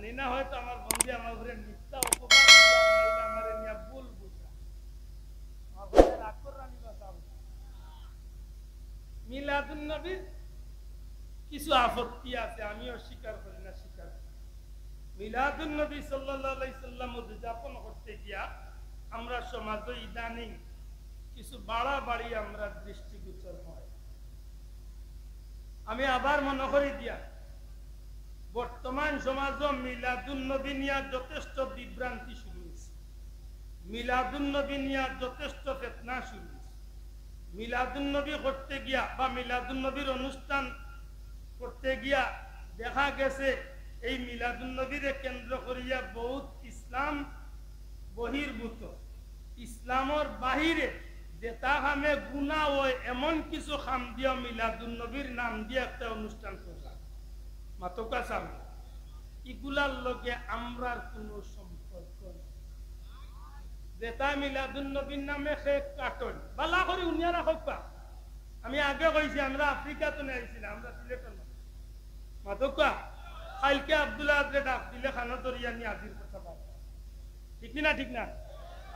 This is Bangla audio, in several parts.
জানি না হয়তো আমার বন্ধু আমার ঘরে মিথ্যা অপবাদ দিলাম আমার নিয়ে ভুল বুঝা আমার ঘরে রাখর রানী বাঁচাও মিলাদুন নবীর কিছু আপত্তি আছে আমি অস্বীকার করি না স্বীকার মিলাদুন নবী সাল্লাল্লাহু আলাইহি সাল্লাম উদযাপন করতে গিয়া আমরা সমাজে ইদানিং কিছু বাড়াবাড়ি আমরা দৃষ্টিগোচর হয় আমি আবার মনে করি দিয়া বর্তমান সমাজ মিলাদুন নবী নিয়ে যথেষ্ট বিভ্রান্তি শুরু হয়েছে মিলাদুন নবী নিয়ে যথেষ্ট ফিতনা শুরু হয়েছে মিলাদুন নবী করতে গিয়া বা মিলাদুন নবীর অনুষ্ঠান করতে গিয়া দেখা গেছে এই মিলাদুন নবীরে কেন্দ্র করিয়া বহুত ইসলাম বহির্ভূত ইসলামের বাহিরে যেটা হামে গুনাহ হয় এমন কিছু খাম দিয়া মিলাদুন নবীর নাম দিয়ে একটা অনুষ্ঠান করা মাতকা সামনে ইগুলার লগে আমরার কোনো সম্পর্ক নেই যেটা মিলাদুন নবীর নামে শেখ কাটন বালা করে উনিয়ারা হকবা আমি আগে কইছি আমরা আফ্রিকা তো আইছিলাম আমরা সিলেটন মাতকা কালকে আব্দুল্লাহ আজরে ডাক দিলে খানা দরিয়া নিয়ে আজির কথা বল ঠিক না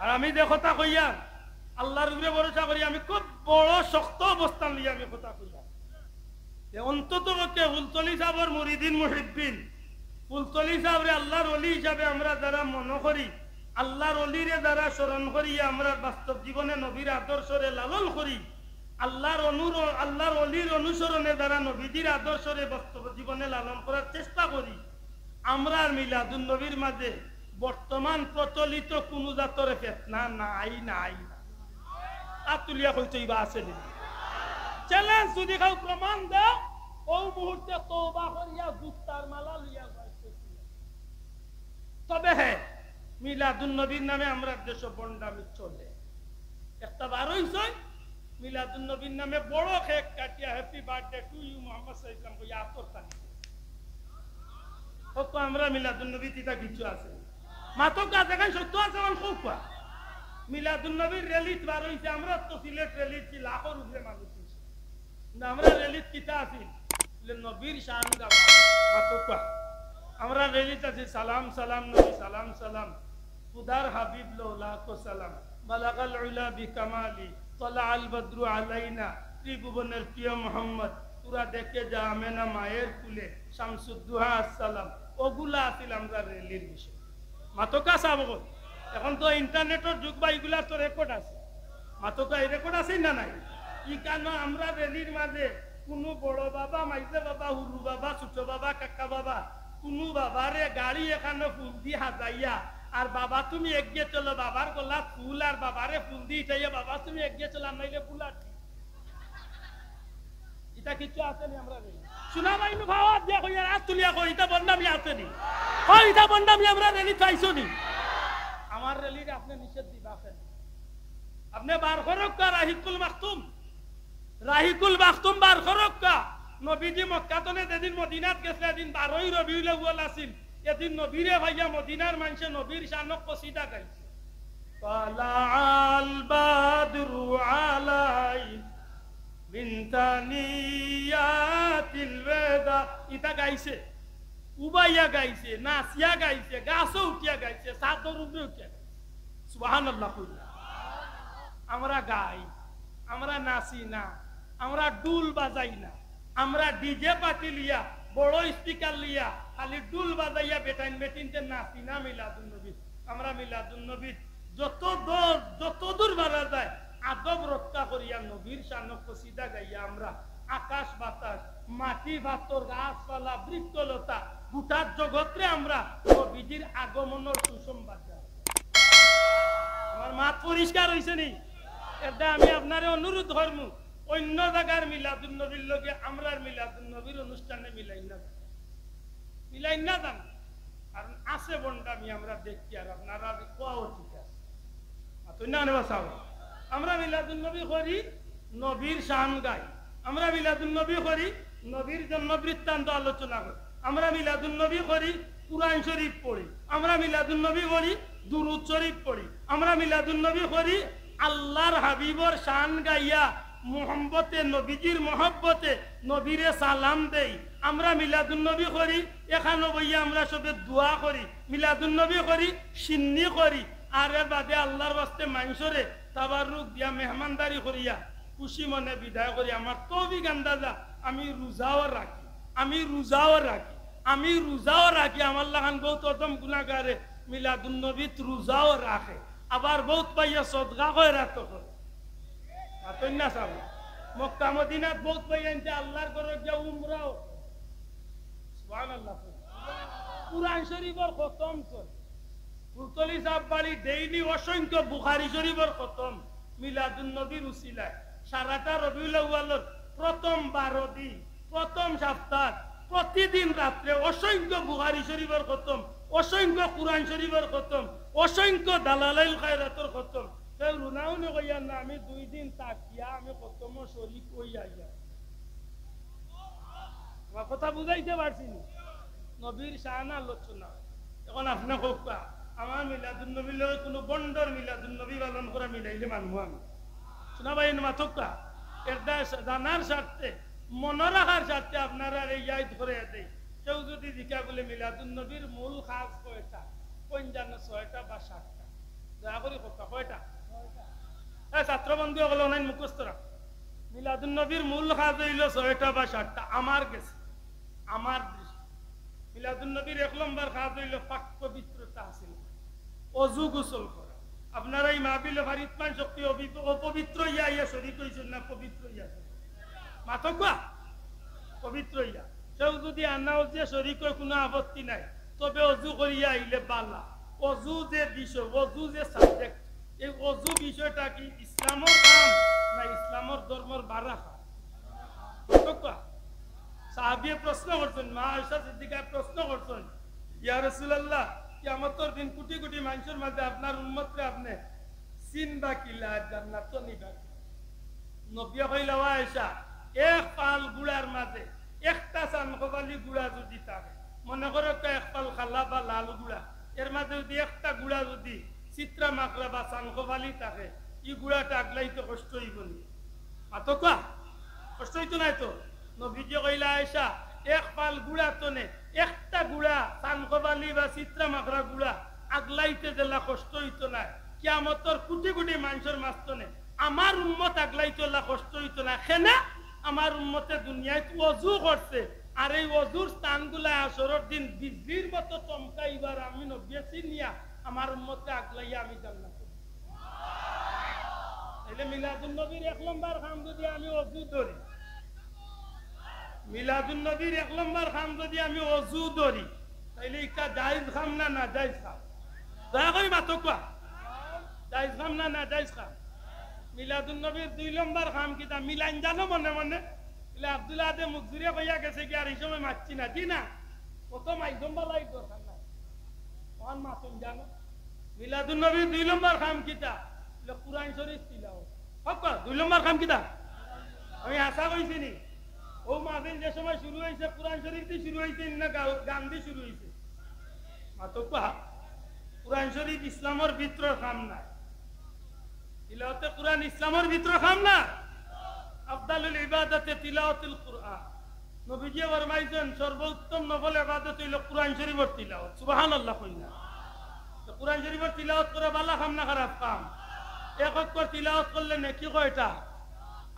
আর আমি যে কথা কইয়া আল্লাহর উপরে ভরসা করি আমি খুব বড় শক্ত অবস্থান নিয়ে আমি কথা কইয়া অন্তত পক্ষে ফুলতলি সাহেবের মুরিদিন মুহিব্বিন ফুলতলি সাহেবরে আল্লাহর ওলি হিসাবে আমরা যারা মনে করি আল্লাহর ওলিরে যারা স্মরণ করি আমরা বাস্তব জীবনে নবীর আদর্শরে লালন করি আল্লাহর ওলির অনুসরণে যারা নবীজির আদর্শরে বাস্তব জীবনে লালন করার চেষ্টা করি আমরা মিলাদুন নবীর মাঝে বর্তমান প্রচলিত কোন জাতর ফিতনা নাই আতুলিয়া কইতেইবা আছে চ্যালেঞ্জ যদি কাউ প্রমাণ দাও ওই মুহূর্তে তওবা করিয়া গুপ্তার মালা লিয়া যাইতেছি তবে হ্যাঁ মিলাদুন নবীর নামে আমরা দেশ বন্ডামি চলে একটা বার হইছে মিলাদুন নবীর নামে বড় কেক কাটিয়া happy birthday to you Muhammad সাল্লাল্লাহু আলাইহি ওয়াসাল্লাম কইয়া আতর টানি কত আমরা মিলাদুন নবী তিতা কিছু আছে মাতো কা দেখাই সত্য আছে মান খুব মিলাদুন নবীর রেলিত বার হইছে আমরা তো সিলেট রেলিত কি লাখের উপরে মানুষ না আমরা রেলিত কিতা আছি নবীর শান গাওয়া মাতো কা আমরা রেলিত আছি সালাম সালাম নবী সালাম সালাম খুদার হাবিব লাখো সালাম বালাগাল উলা বিকামালি তলাআল বদরু আলাইনা ত্রিভুবনের প্রিয় মোহাম্মদ পুরা দেখে যা আমেনা মায়ের কুলে শামসুদ্দোহা আসসালাম ওগুলা আছিল আমরা রেলির বিষয় মাতকা সাহেব এখন তো ইন্টারনেটের যুগ বা এগুলা তো রেকর্ড আছে মাতকা এই রেকর্ড আছে না নাই ই কেন আমরা রেলির মাঝে কোনো বড় বাবা মাইজে বাবা হুরু বাবা ছোট বাবা কাকা বাবা কোনো বাবারে গাড়ি এখানে ফুল দি হাজাইয়া আর বাবা তুমি এগিয়ে চলো বাবার গলা ফুল আর বাবারে ফুল দি চাইয়া বাবা তুমি এগিয়ে চলো নাইলে ফুলার এটা কিছু আছে নি আমরা শোনা বাইনু ভাওয়া দিয়া কইয়া রাত তুলিয়া কই এটা বন্ডামি আছে নি কই এটা বন্ডামি আমরা রেলি চাইছো নি আমার রেলি আপনি নিষেধ দিবাছেন আপনি বার করক কা রাহিকুল মাখতুম বার করক কা নবীজি মক্কা তনে যেদিন মদিনাত গেছে দিন 12 রবিউল আউয়াল আছিল এদিন নবীরে ভাইয়া মদিনার মানুষে নবীর শানক কসিদা গাইছে তালাআল বাদরু আলাই মিন তানিয়াতিল ওয়াদা ইতা গাইছে উবাইয়া গাইছে নাসিয়া গাইছে গাছও উঠিয়া গাইছে সাদর উপরে উঠিয়া গাইছে সুবহানাল্লাহ আমরা গাই আমরা নাচি না আমরা ডুল বাজাই না আমরা ডিজে পাতি লিয়া বড় স্পিকার লিয়া খালি ডুল বাজাইয়া বেটিনতে নাচি না মিলাদুন নবী আমরা মিলাদুন নবী যত দূর বাড়া যায় আদব রক্ষা করিয়া নবীর শানক কসিদা গাইয়া আমরা আকাশ বাতাস মাটি ভাতর গাছপালা বৃক্ষলতা গোটা জগৎরে আমরা নবীজির আগমনের সুসংবাদ আমার মাত পরিষ্কার হইছে নি এটা আমি আপনারে অনুরোধ করব অন্য জায়গার মিলাদুন নবীর লগে আমরার মিলাদুন নবীর অনুষ্ঠানে মিলাই না জান কারণ আছে বন্ডামি আমরা দেখি আর আপনারা কোয়াও ঠিক আছে তুই না নেবা চাও আমরা মিলাদুন নবী করি নবীর শান গাই আমরা মিলাদুন নবী করি নবীর জন্ম বৃত্তান্ত আলোচনা করি আমরা মিলাদুন নবী করি কুরআন শরীফ পড়ি আমরা মিলাদুন নবী করি দুরূদ শরীফ পড়ি আমরা মিলাদুন নবী করি আল্লাহর হাবিবর শান গাইয়া মোহাম্মতে নবীজির মহব্বতে নবীরে সালাম দেই আমরা মিলাদুন নবী করি এখানে বইয়া আমরা সবে দোয়া করি মিলাদুন নবী করি সিন্নি করি আর এর বাদে আল্লাহর বাস্তে মানুষরে তাবারুক দিয়া মেহমানদারি করিয়া খুশি মনে বিদায় করি আমার তৌফিক আন্দাজা আমি রোজাও রাখি আমার লাগান বহুত অদম গুনাহগারে মিলাদুন নবীত রোজাও রাখে আবার বহুত পাইয়া সদকা করে রাখতে করে আতই না সাব মক্কা মদিনাত বহুত পাইয়া এনতে আল্লাহর ঘরে গিয়া উমরাও সুবহানাল্লাহ কুরআন শরীফের খতম করে ফুলতলি সাহেব বাড়ি ডেইলি অসংখ্য বুখারী শরীফের খতম মিলাদুন নবীর উসিলায় সারাটা রবিউল আউয়ালের প্রথম 12 দিন প্রথম সপ্তাহ প্রতিদিন রাত্রে অসংখ্য বুখারী শরীফের খতম অসংখ্য কুরআন শরীফের খতম অসংখ্য দালালাইল খায়রাতের খতম সেই রুনাউনে কইয়া না আমি 2 দিন তাকিয়া আমি খতম শরীফ কইয়া ইয়া আমার কথা বুঝাইতে পারছি নবীর শান আলোচনা এখন আপনি কোকা আমার মিলাদুন নবীর লগে কোনো বন্ডর মিলাদুন নবী পালন করা মিলাইলে মানবো আমি শোনা ভাই মাথকা এটা জানার স্বার্থে মনে রাখার স্বার্থে আপনারা এই ইয়াদ করে দেয় কেউ যদি জিজ্ঞা বলে মিলাদুন নবীর মূল কাজ কয়টা কোন জানে 6টা বা 7টা দয়া করে কথা কয়টা ছাত্র বন্ধু হলো নাই মুখস্থ রাখ মিলাদুন নবীর মূল কাজ হইল 6টা বা 7টা আমার কাছে আমার দৃষ্টি মিলাদুন নবীর 1 নম্বর কাজ হইল পাক পবিত্রতা হাসিল ওযু গোসল করা আপনারা এই মাহফিলে ফারিদমান শক্তি অপবিত্র ইয়া শরীক হইছেন না পবিত্র ইয়া মাতকা পবিত্র ইয়া কেউ যদি আনাও যে শরীক কোনো আপত্তি নাই তবে ওযু করিয়া আইলে বালা ওযু যে বিষয় ওযু যে সাবজেক্ট এই ওযু বিষয়টা কি ইসলামের কাম না ইসলামের ধর্মের বারাকা মাতকা সাহাবী প্রশ্ন করছেন মা আয়েশা সিদ্দিকা প্রশ্ন করছেন ইয়া রাসূলুল্লাহ কিয়ামতের দিন কোটি কোটি মানুষের মাঝে আপনার উম্মতরে আপনি চিনবা কিলা জান্নাত নিবা নবী কইলা আয়েশা এক পাল গুড়ার মাঝে একটা চানকবালি গুড়া যদি থাকে মনে করো এক পাল খালা বা লাল গুড়া এর মাঝে যদি একটা গুড়া যদি চিত্রা মাকড়া বা চানকবালি থাকে ই গুড়াটা আগলাইতে কষ্ট হইব নি মাতকা কষ্ট হইতো নাই তো নবীজি কইলা আয়েশা এক পাল গুড়া তনে একটা গুড়া চানকবালি বা চিত্রা মাকড়া গুড়া আগলাইতে জেলা কষ্ট হইতো না কিয়ামতের কোটি কোটি মানুষের মাঝতনে আমার উম্মত আগলাইতে কষ্ট হইতো না কেনা আমার উম্মতে দুনিয়ায় ওযু করছে আর এই ওযুর স্থানগুলা আসরের দিন বিজলির মতো চমকাইবার আমি নবী চিনিয়া আমার উম্মতে আগলাইয়া আমি জান্নাতে তাইলে মিলাদুন নবীর 1 নম্বর কাম যদি আমি ওযু ধরি মিলাদুন নবীর 1 নম্বর কাম যদি আমি ওযু ধরি তাইলে এটা জায়েজ কাম না না জায়েজ কাম দয়া করে মাতকা জায়েজ কাম না না জায়েজ কাম মিলাদুন নবীর 2 নম্বর কাম কিটা মিলাইন জানো মনে মনে ইলে আব্দুল্লাহ আদে মুজরিয়া কইয়া গেছে কি আর এই সময় মারছি না দি না কত মাইদম বালাই দরকার না কোন মাতুন জানো মিলাদুন নবীর 2 নম্বর কাম কিটা ইলে কুরআন শরীফ তিলাওয়াত হক 2 নম্বর কাম কিটা আমি আশা কইছি নি ও মাহফিল যে সময় শুরু হইছে কুরআন শরীফ দিয়ে শুরু হইছে না গান দিয়ে শুরু হইছে মাতকা কুরআন শরীফ ইসলামের ভিতর কাম না তিলাওয়াতে কুরআন ইসলামের ভিতর কাম না আফদালুল ইবাদাতে তিলাওয়াতুল কুরআন নবীজি ফরমাইছেন সর্বোত্তম নফল ইবাদত হইল কুরআন শরীফের তিলাওয়াত সুবহানাল্লাহ কইনা তো কুরআন শরীফের তিলাওয়াত করা ভালো কাম না খারাপ কাম এক ওয়াক্ত তিলাওয়াত করলে নেকি কয়টা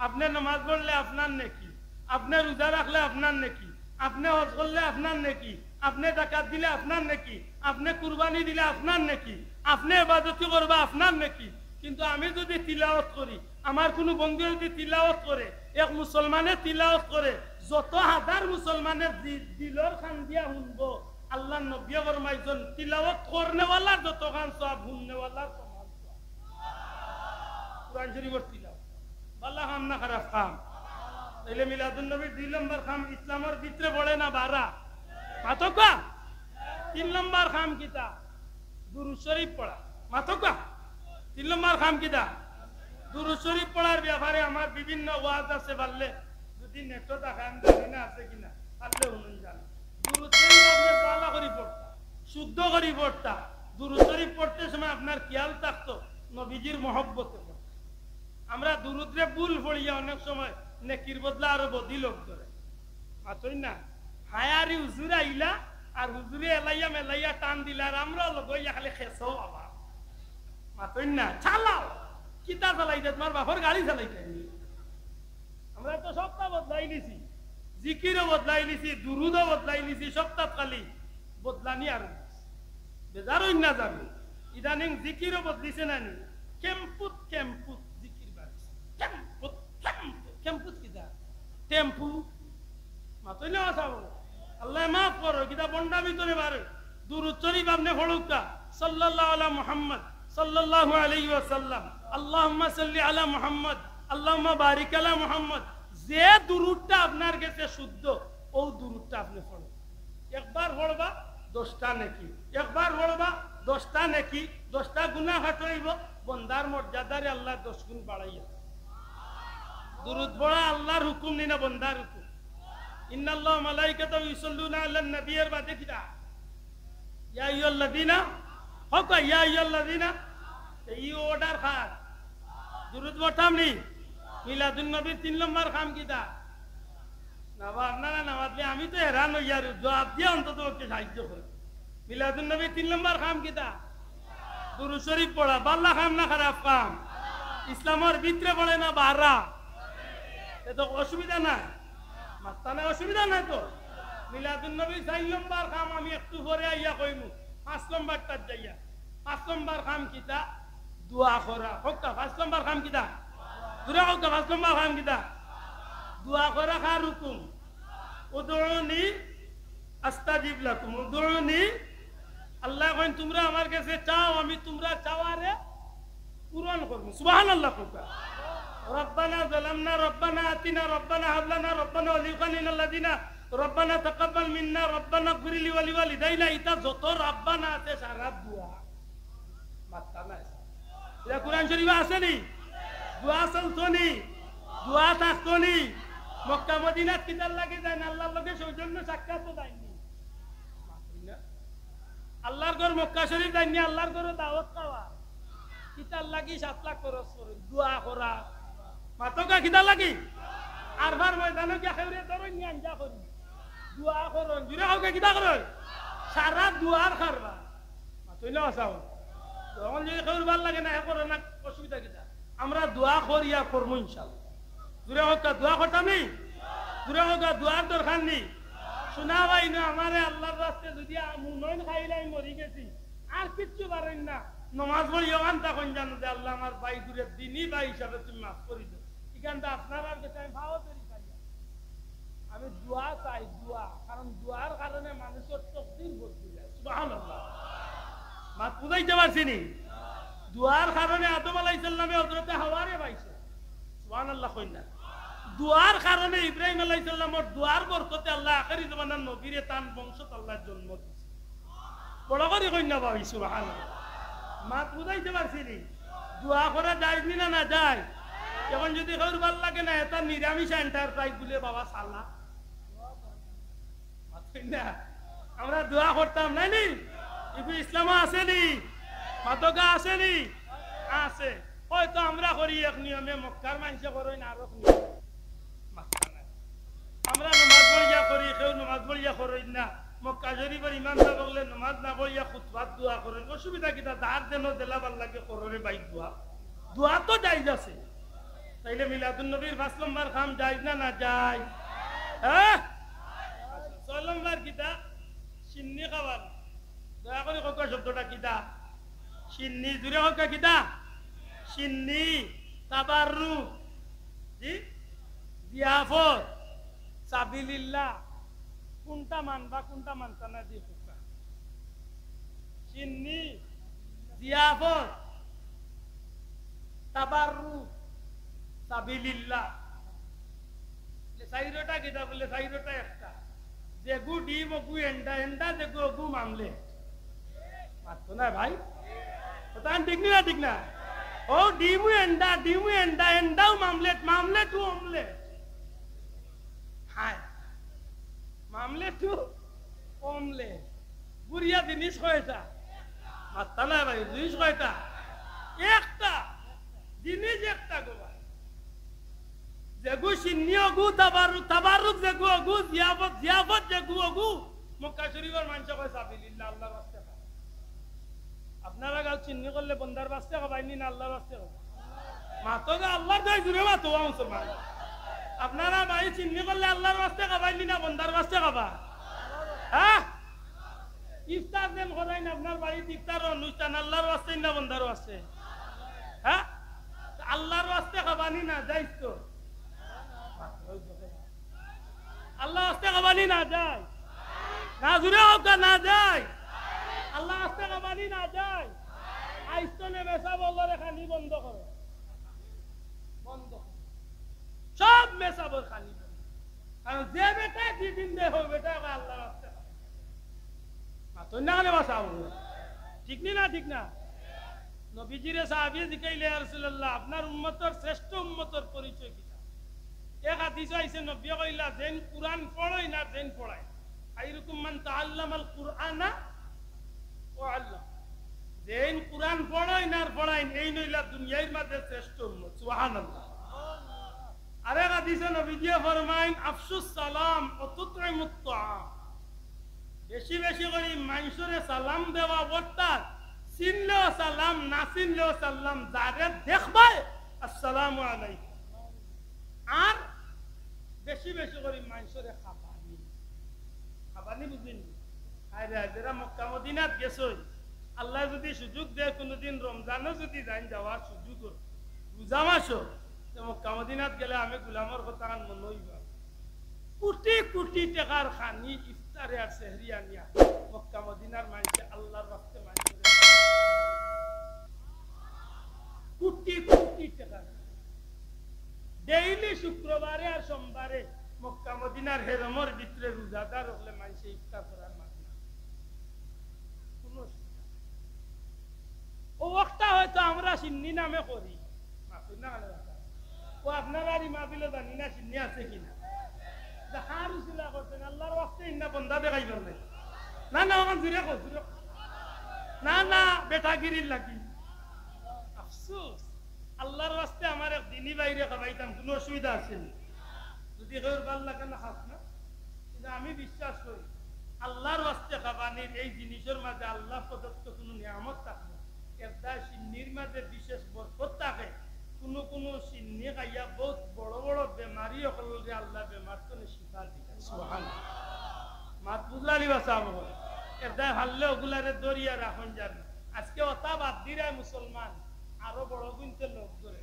আপনি নামাজ পড়লে আপনার নেকি আপনি রোজা রাখলে আপনার নেকি আপনি হজ করলে আপনার নেকি আপনি যাকাত দিলে আপনার নেকি আপনি কুরবানি দিলে আপনার নেকি আপনি ইবাদত করবা আপনার নেকি কিন্তু আমি যদি তিলাওয়াত করি আমার কোন বন্ধু যদি তিলাওয়াত করে এক মুসলমানে তিলাওয়াত করে যত হাজার মুসলমানের দিলর খান দিয়া শুনবো আল্লাহর নবী ফরমাইছেন তিলাওয়াত করনেওয়ালার যত খান সওয়াব শুননেওয়ালার সমান সওয়াব কুরআন শরীফের তিলাওয়াত ভালো কাম না খারাপ কাম তাইলে মিলাদুন নবীর 2 নম্বর কাম ইসলামের ভিতরে পড়ে না বারা মাতকা 3 নম্বর কাম কিটা দুরূদ শরীফ পড়া মাতকা 3 নম্বর কাম কিটা দুরূদ শরীফ পড়ার ব্যাপারে আমার বিভিন্ন ওয়াজ আছে বললে যদি নেটও দেখান জানি না আছে কিনা পারলে শুনুন জানি দুরূদ শরীফ আপনি ভালো করে পড়তা শুদ্ধ করে পড়তা দুরূদ শরীফ পড়তে সময় আপনার খেয়াল থাকতো নবীজির মহব্বতে আমরা দুরূদরে ভুল পড়িয়া অনেক সময় নেকির বদলা আরো বদি লোক ধরে মাতই না হায়ারি হুজুর আইলা আর হুজুরে এলাইয়া মেলাইয়া টান দিলা আর আমরা লগইয়া খালি খেসো বাবা মাতই না চালাও কিতা চালাইতে তোমার বাপর গাড়ি চালাইতে আমরা তো সবটা বদলাই নিছি জিকিরও বদলাই নিছি দুরুদও বদলাই নিছি সবটা খালি বদলানি আর বেজারই না যাবে ইদানিং জিকিরও বদলিছে না নি কেম্পুত জিকির বাড়ছে কেম্পুত কিতা টেম্পু মাতই না আসাবো আল্লাহ মাফ করো কিতা বন্ডা ভিতরে বারে দুরূদ শরীফ আপনি পড়ুকা সাল্লাল্লাহু আলা মুহাম্মদ সাল্লাল্লাহু আলাইহি ওয়াসাল্লাম আল্লাহুম্মা সাল্লি আলা মুহাম্মদ আল্লাহুম্মা বারিক আলা মুহাম্মদ যে দুরূদটা আপনার কাছে শুদ্ধ ও দুরূদটা আপনি পড়ুন একবার পড়বা 10টা নেকি একবার পড়বা 10টা নেকি 10টা গুনাহ হটাইব বান্দার মর্যাদারে আল্লাহ 10 গুণ বাড়াইয়া দুরূদ পড়া আল্লাহর হুকুম নি না বান্দার হুকুম ইন্নাল্লাহু মালাইকাতাহু ইউসাল্লুনা আলান নবিয়্যির বাদে কিটা ইয়া আইয়ুহাল্লাযিনা হকা ইয়া আইয়ুহাল্লাযিনা এই অর্ডার খাস দুরূদ পড়তামনি মিলাদুন নবীর 3 নম্বর কাম কিটা নামাজ না নামাজ আমি তো হেরান হইয়া জবাব দিয়ে অন্তত ওকে সাহায্য করে মিলাদুন নবীর 3 নম্বর কাম কিটা দুরূদ শরীফ পড়া বাল্লা কাম না খারাপ কাম ইসলামের ভিতরে পড়ে না বাহরা এত অসুবিধা না মাস্তানে অসুবিধা নাই তো মিলাদুন নবী 4 নম্বর কাম আমি একটু পরে আইয়া কইমু 5 নম্বরটা যাইয়া 5 নম্বর কাম কিটা দোয়া করা হক্কা 5 নম্বর কাম কিটা দূরে হক্কা 5 নম্বর কাম কিটা দোয়া করা খার হুকুম উদউনি আস্তাজিব লাকুম উদউনি আল্লাহ কইন তোমরা আমার কাছে চাও আমি তোমরা চাওয়ারে পূরণ করব সুবহানাল্লাহ কইবা ربنا ظلمنا ربنا آتنا ربنا هب لنا ربنا ولإخواننا الذين ربنا تقبل منا ربنا اغفر لي ولوالدينا ইতা যত রব্বানা আছে সারা দোয়া মাত্তা না এটা কোরআন শরীফে আছে নি দোয়া চলতনি দোয়া থাকতনি মক্কা মদিনাত কিতার লাগে যায় না আল্লাহর লগে সৌজন্য সাক্ষাৎ তো যায়নি আল্লাহর ঘর মক্কা শরীফ যায়নি আল্লাহর ঘর দাওয়াত খাওয়া কিতার লাগি 7 লাখ খরচ করে দোয়া করা মাতকা কিতা লাগি আরবার ময়দানে কি খেউরে ধরো নি আঞ্জা করি দোয়া করন জুরে হোক কিতা করন সারা দোয়ার খারবা মাতই না আসাও যখন যদি খেউর ভাল লাগে না হে করো না অসুবিধা কিতা আমরা দোয়া করিয়া করব ইনশাআল্লাহ জুরে হোক দোয়া করতামই জুরে হোক দোয়ার দরকার নেই শোনা ভাই না আমারে আল্লাহর রাস্তায় যদি মুনন খাইলাই মরি গেছি আর কিচ্ছু পারেন না নমাজ পড়িও আনতা কোন জানো যে আল্লাহ আমার ভাই দূরে দিনই ভাই হিসাবে তুমি মাফ করে দাও এখানটা আপনার আর কাছে আমি ভাও তৈরি পাই আমি দোয়া চাই দোয়া কারণ দোয়ার কারণে মানুষের তকদির বদলে যায় সুবহানাল্লাহ মাত বুঝাইতে পারছিনি দোয়ার কারণে আদম আলাইহিস সালামে হযরত হাওয়ারে পাইছে সুবহানাল্লাহ কই না দোয়ার কারণে ইব্রাহিম আলাইহিস সালামের দোয়ার বরকতে আল্লাহ আখেরি জামানার নবীরে তান বংশত আল্লাহ জন্ম দিয়েছে বড় করে কই না ভাই সুবহানাল্লাহ মাত বুঝাইতে পারছিনি দোয়া করা যায় না না যায় এখন যদি কারোর ভাল লাগে না এটা নিরামিষ এন্টারপ্রাইজ বলে বাবা সালা না আমরা দোয়া করতাম না নি ইসলাম আসেনি মাতকা আসেনি আছে হয়তো আমরা করি এক নিয়মে মক্কার মানুষ করেন আর এক নিয়ম আমরা নামাজ পড়িয়া করি কেউ নামাজ পড়িয়া করেন না মক্কা শরীফের ইমাম সাহেব বললে নামাজ না পড়িয়া খুতবাত দোয়া করেন অসুবিধা কিটা যার যেন দেলা ভাল লাগে কররে বাইক দোয়া দোয়া তো জায়েজ আছে তাইলে মিলাদুন নবীর 5 নম্বর কাম জায়েজ না না যায় হ্যাঁ 6 নম্বর কিটা সিন্নি খাবার দয়া করে কোকা শব্দটা কিটা সিন্নি জুরে কোকা কিটা সিন্নি তাবাররুক জি জিয়াফত সাবিলিল্লাহ কোনটা মানবা কোনটা মানতা না দি কোকা সিন্নি জিয়াফত তাবাররুক সাবিলিল্লাহ সাইরোটা কিটা বলে সাইরোটা একটা যেগু ডিম গু এন্ডা এন্ডা যেগু গু মামলে মাত্র না ভাই ওটা ঠিক না ও ডিমু এন্ডা এন্ডাও মামলেট মামলেটু অমলেট হায় মামলেটু অমলেট বুড়িয়া জিনিস কয়টা মাত্র না ভাই জিনিস কয়টা একটা জিনিস একটা গো ভাই যেগু সিন্নি অগু তাবারুক যেগু অগু জিয়াফত যেগু অগু মক্কা শরীফের মানুষ কয় সাবিলিল্লাহ আল্লাহর রাস্তায় খায়। আপনারা গাল চিন্নি করলে বন্দার রাস্তায় খাবাইনি না আল্লাহর রাস্তায় খাবাই? মাতো যে আল্লাহর দয় জুড়ে মাতো মুসলমান। আপনারা ভাই চিন্নি করলে আল্লাহর রাস্তায় খাবাইনি না বন্দার রাস্তায় খাবা? হ্যাঁ, ইফতার দেন করেন আপনার বাড়িতে ইফতার অনুষ্ঠান আল্লাহর রাস্তায় না বন্দার রাস্তায়? হ্যাঁ, আল্লাহর রাস্তায় খাবানি না যাইস তো আল্লাহ রাস্তায় খাবানি না যায় না জুড়ে হোক না যায় আল্লাহ রাস্তায় খাবানি না যায়। আইস্তনে মেসা বললো খানি বন্ধ করো, বন্ধ সব মেসা বল খানি, কারণ যে বেটা দিন দে হোক বেটা আল্লাহ রাস্তায় ঠিক না? ঠিক না? নবীজিরে সাহাবী জিকাইলে ইয়া রাসূলুল্লাহ আপনার উম্মতের শ্রেষ্ঠ উম্মতের পরিচয় কি? এক হাদিস আইছে নবী কইলা যেন কুরআন পড়াই না যেন পড়ায় খায়রুকুম মান তাআল্লামাল কুরআনা ওয়া আল্লাম। যেন কুরআন পড়াই না পড়াই এই নইলা দুনিয়ার মধ্যে শ্রেষ্ঠ উম্মত। সুবহানাল্লাহ। আরেক হাদিসে নবীজি ফরমাইন আফসুস সালাম ওয়া তুতইমুত তাআম। বেশি বেশি করে মানুষরে সালাম দেওয়া অর্থাৎ চিনলেও সালাম না চিনলেও সালাম যারে দেখবাই আসসালামু আলাইকুম। আর বেশি বেশি করে মানুষরে খাবানি, খাবানি বুঝলেন? আরে যারা মক্কা মদিনাত গেছই আল্লাহ যদি সুযোগ দেয় কোনোদিন রমজানও যদি যাই যাওয়ার সুযোগ রোজা মাসও মক্কা মদিনাত গেলে আমি গোলামর কথা মনে হইবা কোটি কোটি টাকার খানি ইফতারে আর সেহরি আনিয়া মক্কা মদিনার মানুষে আল্লাহর রাস্তায় মানুষের কোটি কোটি টাকা ডেইলি শুক্রবারে আর সোমবারে মক্কা মদিনার হেরমর ভিতরে রোজাদার হলে মানুষে ইফতার করার মাধ্যমে কোন ও ওটা হয়তো আমরা সিন্নি নামে করি ও আপনারা আর মাহফিলে জানি না সিন্নি আছে কিনা আল্লাহর রাস্তায় ইন্না বন্ধা দেখাই পারবে না না আমার জুড়ে না না বেটাগিরির লাগি আফসোস আল্লাহর রাস্তায় আমার এক দিনই বাইরে খাবাইতাম কোনো অসুবিধা আছে যদি কেউ ভাল লাগে না খাস না, কিন্তু আমি বিশ্বাস করি আল্লাহর রাস্তায় খাবানির এই জিনিসের মাঝে আল্লাহ প্রদত্ত কোনো নিয়ামত থাকে একটা সিন্নির মাঝে বিশেষ বরকত থাকে। কোনো কোনো সিন্নি খাইয়া বহুত বড় বড় বেমারি হলে আল্লাহ বেমার তো শিফা দিলেন। সুবহানাল্লাহ। মাত বুঝলালি বাসা এটা হারলে ওগুলারে দরিয়া রাখুন যান। আজকে ওটা বাদ দিরায় মুসলমান আরো বড় গুনতে লোক ধরে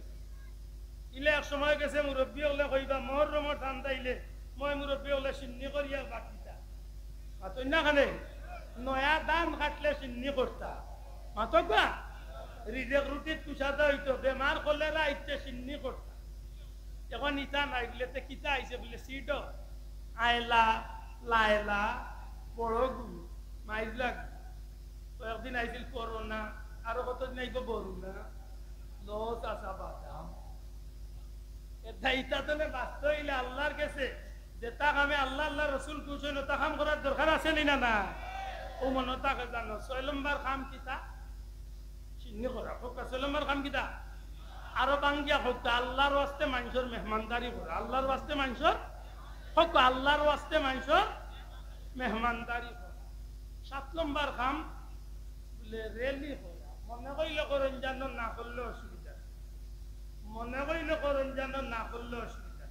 ইলে এক সময় গেছে মুরব্বী হলে কইবা মোর রমর ঠান্ডা ইলে মই মুরব্বী হলে সিন্নি করিয়া বাকিটা মাতই না খানে নয়া দান কাটলে সিন্নি করতা মাতকা রিজেক রুটির কুসাদা হইতো বেমার কলেরা ইচ্ছে সিন্নি করতা। এখন ইটা নাই বলে কিতা আইছে বলে সিট আয়লা লায়লা বড় গু মাইজলা কয়েকদিন আইছিল করোনা আরো কতদিন আইব বরুণা লস আসা বাদাম এটা ইটা তো বাস্তব হইলে আল্লাহর কাছে যেটা কামে আল্লাহ আল্লাহ রসুল কুছেন ওটা কাম করার দরকার আছে না না? ও মনে তাকে জানো 6 নম্বর কাম কিতা চিহ্নি করা হোক 6 নম্বর কাম কিতা আরো বাঙ্গিয়া হোক আল্লাহর ওয়াস্তে মানুষের মেহমানদারি করা আল্লাহর ওয়াস্তে মানুষের হোক আল্লাহর ওয়াস্তে মানুষের মেহমানদারি করা। 7 নম্বর কাম বলে রেলি করা মনে কইলে করেন জানো না করলে অসুবিধা মনে কইলে করেন জানো না করলে অসুবিধা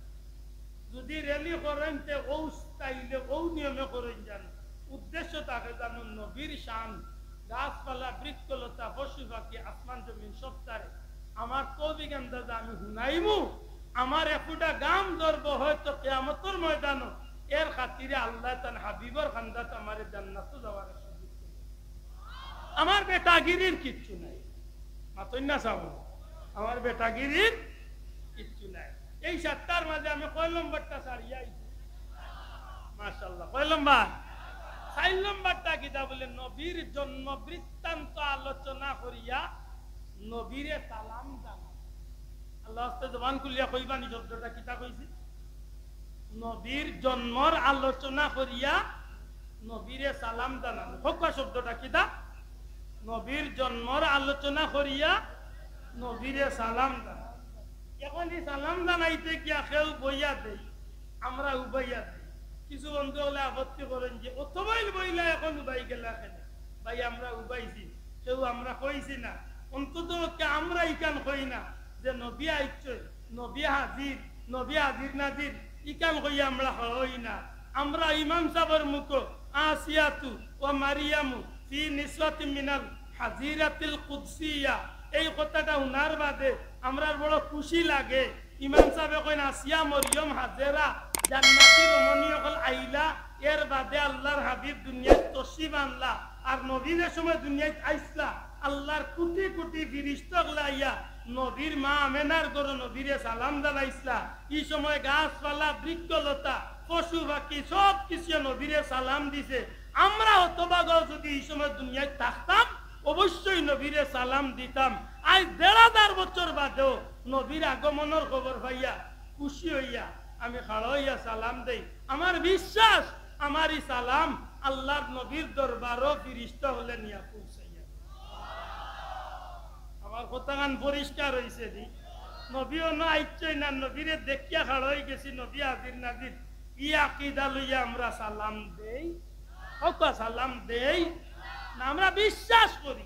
যদি রেলি করেন তে ও স্টাইলে ও নিয়মে করেন জানো উদ্দেশ্য থাকে জানো নবীর শান গাছপালা বৃক্ষলতা পশু পাখি আসমান জমিন সব তারে আমার কবিক আন্দাজে আমি শুনাইমু আমার একুটা গাম ধরব হয়তো কিয়ামতের ময়দান এর খাতিরে আল্লাহ তান হাবিবর খান্দাত আমার জান্নাতে যাওয়ার সুযোগ করে। আমার বেটাগিরির কিচ্ছু নাই মাতই না চাব আমার বেটাগিরির কিচ্ছু নাই। এই 7টার মাঝে আমি কয় নম্বরটা ছাড়িয়ে আইছি মাশাআল্লাহ কয় নম্বর 4 নম্বরটা কিতা বলে নবীর জন্ম বৃত্তান্ত আলোচনা করিয়া নবীরে সালাম জানা। আল্লাহ আস্তে জবান খুলিয়া কইবানি শব্দটা কিতা কইছি নবীর জন্মর আলোচনা করিয়া নবীরে সালাম জানানো হোক শব্দটা কিতা নবীর জন্মর আলোচনা করিয়া নবীরে সালাম জানানো। এখন এই সালাম জানাইতে কি কেউ বইয়া দেই, আমরা উবাইয়া দেই। কিছু বন্ধু হলে আপত্তি করেন যে অথবাই বইলা এখন উবাই গেলা কেন ভাই, আমরা উবাইছি, কেউ আমরা কইছি না। অন্তত আমরা ইকান কই না যে নবী আইছে, নবী হাজির, নবী হাজির নাজির, ইকান কই আমরা হই না। আমরা ইমাম সাহেবের মুখ আসিয়াতু ও মারিয়ামু ফি নিসওয়াতি মিনাল হাজিরাতিল কুদসিয়া, এই কথাটা উনার বাদে আমরা বড় খুশি লাগে। ইমাম সাহেব কইন আসিয়া মরিয়ম হাজেরা জান্নাতি রমণী হল আইলা, এর বাদে আল্লাহর হাবিব দুনিয়ায় তশরিফ আনলা, আর নবীর সময় দুনিয়ায় আইসলা। আল্লাহর কোটি কোটি ফিরিস্তা লাইয়া নবীর মা আমেনার গরু নবীরে সালাম জানাইসলা। এই সময় গাছপালা বৃক্ষলতা পশু পাখি সব কিছু নবীরে সালাম দিছে। আমরা হতভাগ যদি এই সময় দুনিয়ায় থাকতাম অবশ্যই নবীরে সালাম দিতাম। আজ ১,৫০০ বছর বাদেও নবীর আগমনের খবর পাইয়া খুশি হইয়া আমি খাড়া হইয়া সালাম দেই। আমার বিশ্বাস আমার এই সালাম আল্লাহর নবীর দরবারও ফিরিস্তা হলে নিয়া পৌঁছাইয়া। আমার কথাগান পরিষ্কার হয়েছে দি, নবীও না আইচ্ছই না, নবীরে দেখিয়া খাড়া হয়ে গেছি, নবী হাজির নাজির। ই আকীদা লইয়া আমরা সালাম দেই, সালাম দেই না, আমরা বিশ্বাস করি।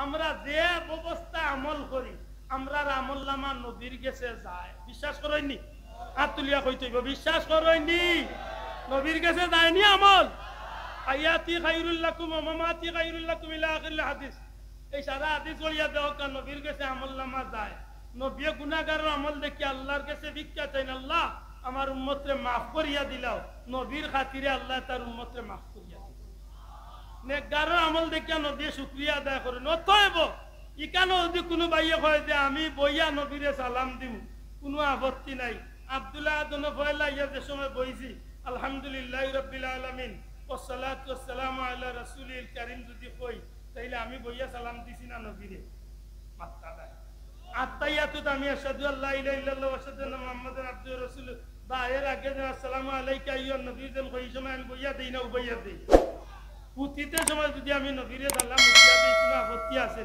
আমরা যে ব্যবস্থা আমল করি, আমরা আমল নামা নবীর গেছে যায়। বিশ্বাস করেননি? হাত তুলিয়া কইতে হইব, বিশ্বাস করেননি? নবীর গেছে যায়নি আমল। হায়াতি খায়রুল লাকুম ওয়া মামাতি খায়রুল লাকুম ইলা আখিরিল হাদিস। এই সারা হাদিস বলিয়া দেও কা নবীর গেছে আমল নামা যায়। নবী গুনাহগারের আমল দেখি আল্লাহর কাছে ভিক্ষা চাইন, আল্লাহ আমার উম্মতরে মাফ করিয়া দিলাও। নবীর খাতিরে আল্লাহ তার উম্মতরে মাফ করিয়া দিল। নেকগারের আমল দেখিয়া নবী শুকরিয়া আদায় করেন। অতএব ইকানো যদি কোনো ভাইয়ে কয় যে আমি বইয়া নবীরে সালাম দিম, কোনো আপত্তি নাই। আব্দুল্লাহ আদনে ফয়লা ইয়া যে সময় বইছি আলহামদুলিল্লাহি রাব্বিল আলামিন ওয়াসসালাতু ওয়াসসালামু আলা রাসূলিল কারীম যদি কই, তাইলে আমি বইয়া সালাম দিছি না নবীরে? মাত্তা নাই। আত্তাইয়াতুত আমি আশহাদু আল্লা ইলাহা ইল্লাল্লাহ ওয়া আশহাদু আন্না মুহাম্মাদান আবদুহু ওয়া রাসূলুহু, বা এর আগে যে আসসালামু আলাইকা আইয়ুহান নবী যেন কই, সময় আমি বইয়া দেই না উবাইয়া দেই? পুতিতে সময় যদি আমি নবীরে সালাম উঠিয়া দেই, কোনো আপত্তি আছে?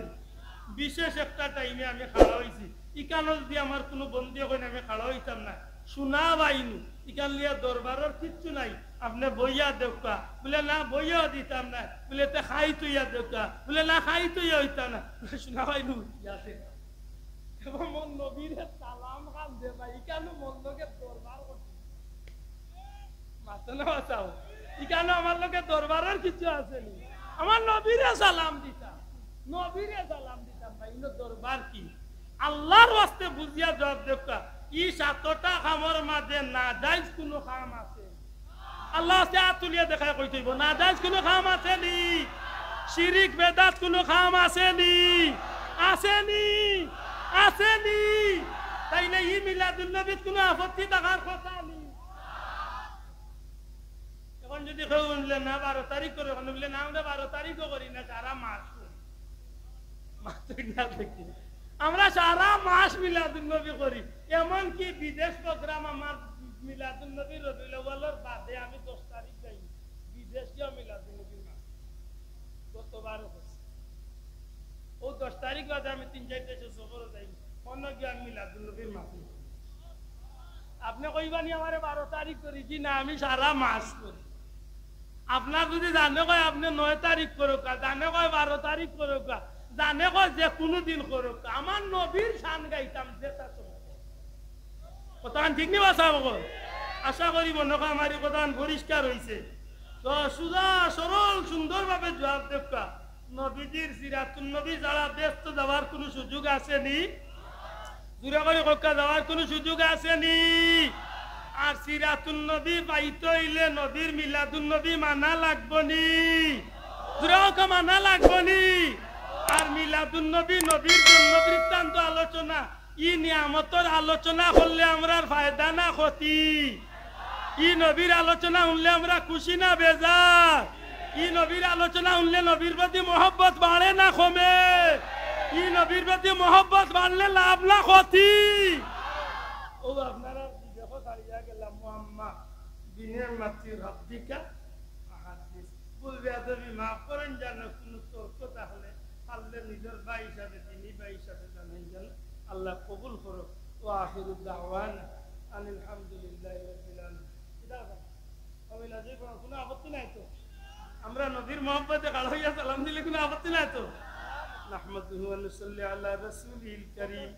বিশেষ একটা টাইমে আমি খাড়া হয়েছি, ইকানো যদি আমার কোনো বন্ধু হয় আমি খাড়া হইতাম না। শোনা বাইনু ইকান লিয়া দরবারের কিচ্ছু নাই, আপনি বইয়া দেউকা বলে না, বইয়াও দিতাম না, বলে তে খাই তুইয়া দেউকা বলে না, খাই তুইয়া হইতাম না, শোনা বাইনু ইয়াতে মন নবীরে সালাম খান দে ভাই, ইকানো মন লোকে দরবার করতে মাথা না বাঁচাও। ইকানো আমার লোকে দরবারের কিছু আসেনি, আমার নবীরে সালাম দিতাম, নবীরে সালাম দিতাম ভাই। ইনো দরবার কি? আল্লাহর ওয়াস্তে বুঝিয়া জবাব দেবকা। ই ৭টা খামর মাঝে না জায়েজ কোনো খাম আছে? আল্লাহ ওয়াস্তে হাত তুলিয়া দেখায় কই থইব, না জায়েজ কোনো খাম আছে নি? শিরিক বেদাত কোনো খাম আছে নি? আসেনি? আসেনি? তাইলে ই মিলাদুন নবীত কোনো আপত্তি থাকার কথা নি? এখন যদি কেউ বললে না ১২ তারিখ করে, বললে না আমরা ১২ তারিখও করি না, সারা মাস করি। আমরা সারা মাস মিলাদুন নবী করি, এমনকি বিদেশ প্রোগ্রাম আমার মিলাদুন নবী রবিউল আউয়ালের বাদে আমি 10 তারিখ যাই বিদেশ গিয়ে মিলাদুন নবীর মাস গতবারও করছি। ও 10 তারিখ বাদে আমি ৩-৪ দেশে সফরে যাই, অন্য গিয়ে আমি মিলাদুন নবীর মাস। আপনি কইবানি আমার ১২ তারিখ করি কি না, আমি সারা মাস করি। আপনার যদি জানে কয় আপনি ৯ তারিখ করুক, জানে কয় ১২ তারিখ করুক, জানে কয় যে কোনো দিন করুক, আমার নবীর শান গাইতাম যেটা কথা ঠিক নি বাসা। আশা করি মনে কয় আমার কথা পরিষ্কার হয়েছে। তো সুজা সরল সুন্দরভাবে জবাব দেবকা। নবীজির সিরাতুন নবী যারা ব্যস্ত যাওয়ার কোনো সুযোগ আসেনি, দূরে করে কক্কা যাওয়ার কোনো সুযোগ আসেনি। আর সিরাতুন নবী পাইতে হইলে নবীর মিলাদুন নবী মানা লাগবনি, দূরে মানা লাগবনি। আর মিলাদুন নবী নবীর জন্ম বৃত্তান্ত আলোচনা, ই নিয়ামতের আলোচনা করলে আমরা ফায়দা না ক্ষতি? ই নবীর আলোচনা শুনলে আমরা খুশি না বেজার? ই নবীর আলোচনা শুনলে নবীর প্রতি মহব্বত বাড়ে না কমে? ই নবীর প্রতি মহব্বত বাড়লে লাভ না ক্ষতি? ও আপনারা দেখো দাঁড়িয়ে গেলাম মুহাম্মদ বিনের মাতৃ রব্বিকা হাদিস বলবে আদবি মাফ করেন, জানো কোনো তর্ক তাহলে আল্লাহ নিজের ভাই হিসাবে, তিনি ভাই হিসাবে জানেন, যেন আল্লাহ কবুল করো। ওয়া আখিরু দাওয়ানা আনিল হামদুলিল্লাহি রাব্বিল আলামিন। আমি লাজে কোনো আপত্তি নাই তো? আমরা নবীর মোহাম্মতে কাল হইয়া সালাম দিলে কোনো আপত্তি নাই তো? নাহমাদুহু ওয়া নুসাল্লি আলা রাসূলিল কারীম।